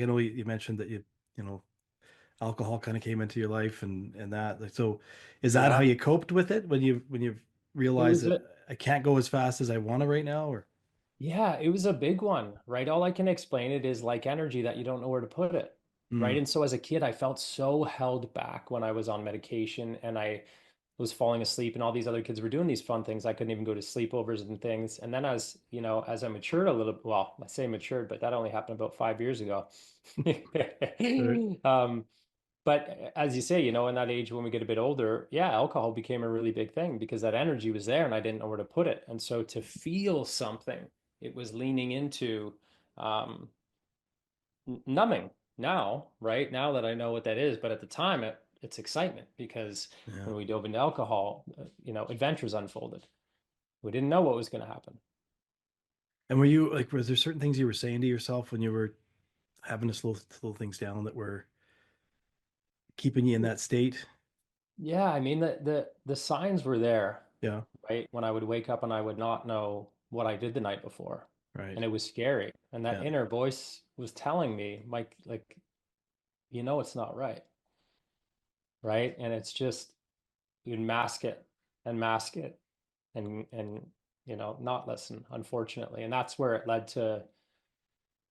I know you mentioned that you know, alcohol kind of came into your life and that. Like, so is that how Yeah. you coped with it when you It realized was that a I can't go as fast as I want to right now? Or Yeah, it was a big one, right? All I can explain it is like energy that you don't know where to put it, right? mm, And so as a kid, I felt so held back when I was on medication and I was falling asleep and all these other kids were doing these fun things. I couldn't even go to sleepovers and things. And then as I matured a little, well, I say matured, but that only happened about 5 years ago. right. Um, but as you say, in that age when we get a bit older, yeah, alcohol became a really big thing because that energy was there and I didn't know where to put it. And so to feel something, it was leaning into um, numbing now, right? Now that I know what that is. But at the time, it's excitement because Yeah. when we dove into alcohol, adventures unfolded. We didn't know what was going to happen. And were you like, was there certain things you were saying to yourself when you were having to slow things down that were keeping you in that state? Yeah, I mean the signs were there, Yeah. right? When I would wake up and I would not know what I did the night before. Right. And it was scary. And that Yeah. inner voice was telling me, Mike, like, it's not right. Right. And it's just you'd mask it and not listen, unfortunately. And that's where it led to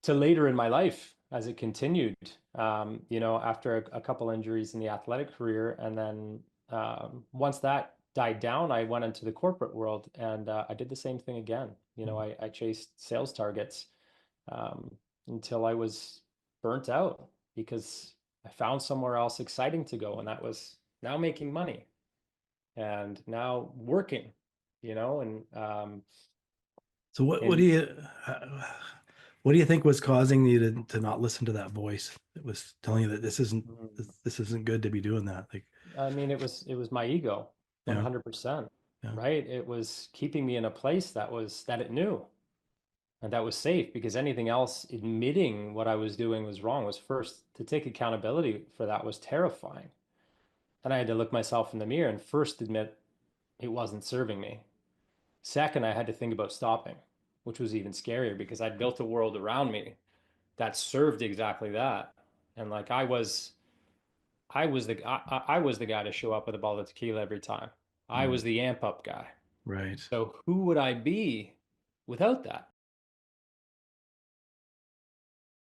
later in my life as it continued, after a couple injuries in the athletic career. And then once that died down, I went into the corporate world and I did the same thing again. I chased sales targets um, until I was burnt out because I found somewhere else exciting to go. And that was now making money and now working, and So and what do you think was causing you to not listen to that voice that was telling you that mm, this isn't good to be doing that? Like, I mean, it was my ego, yeah, 100%, yeah, right? It was keeping me in a place that it knew and that was safe because anything else admitting what I was doing was wrong was first to take accountability for that was terrifying. And I had to look myself in the mirror and first admit it wasn't serving me. Second, I had to think about stopping, which was even scarier because I'd built a world around me that served exactly that. And like I was the guy to show up with a bottle of tequila every time. I mm, was the amp up guy. right. So who would I be without that?